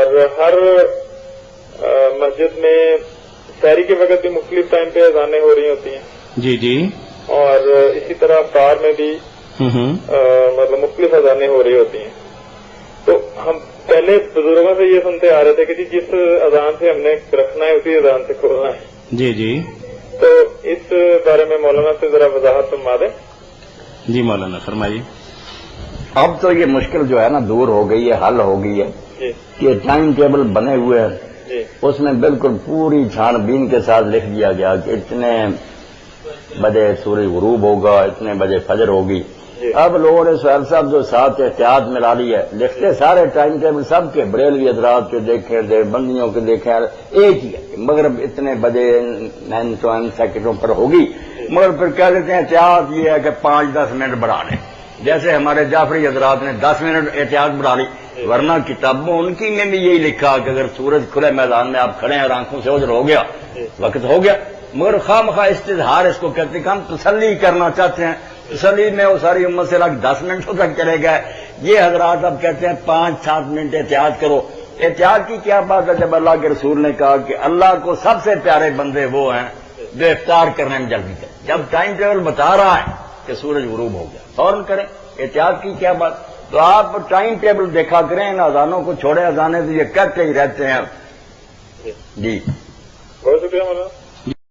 اور ہر مسجد میں سحری کے وقت بھی مختلف ٹائم پہ اذانیں ہو رہی ہوتی ہیں جی جی. اور اسی طرح افطار میں بھی مطلب مختلف اذانیں ہو رہی ہوتی ہیں. تو ہم پہلے بزرگوں سے یہ سنتے آ رہے تھے کہ جس اذان سے ہم نے رکھنا ہے اسی اذان سے کھولنا ہے. جی جی. تو اس بارے میں مولانا سے ذرا وضاحت فرما دیں. جی مولانا فرمائیے. اب تو یہ مشکل جو ہے نا دور ہو گئی ہے، حل ہو گئی ہے. جی کہ ٹائم ٹیبل بنے ہوئے ہیں، جی اس میں بالکل پوری چھان بین کے ساتھ لکھ دیا گیا کہ اتنے بجے سورج غروب ہوگا، اتنے بجے فجر ہوگی. جی. اب لوگوں نے سہیل صاحب جو ساتھ احتیاط میں لا لی ہے، لکھتے سارے ٹائم ٹیبل سب کے، بریلوی حضرات کے دیکھیں، دیوبندیوں کے دیکھیں، ایک ہی ہے کہ مغرب اتنے بجے 9 سیکنڈوں پر ہوگی. مگر پھر کہہ دیتے ہیں احتیاط یہ ہے کہ 5-10 منٹ بڑھا لیں. جیسے ہمارے جعفری حضرات نے 10 منٹ احتیاط بڑھا لی، ورنہ کتابوں ان کی میں بھی یہی لکھا کہ اگر سورج کھلے میدان میں آپ کھڑے ہیں اور آنکھوں سے اوجھل ہو گیا، وقت ہو گیا. مگر خواہ مخواہ استظہار اس کو کہتے ہیں کہ ہم تسلی کرنا چاہتے ہیں. تسلی میں وہ ساری امت سے لگ 10 منٹوں تک چلے گئے. یہ حضرات اب کہتے ہیں 5-7 منٹ احتیاط کرو. احتیاط کی کیا بات ہے جب اللہ کے رسول نے کہا کہ اللہ کو سب سے پیارے بندے وہ ہیں جو افطار کرنے میں جلدی کریں. جب ٹائم ٹیبل بتا رہا ہے کہ سورج غروب ہو گیا فوراً کریں. احتیاط کی کیا بات. تو آپ ٹائم ٹیبل دیکھا کریں، ان اذانوں کو چھوڑے. اذانیں تو یہ کہتے ہی رہتے ہیں. جی بہت شکریہ مولانا.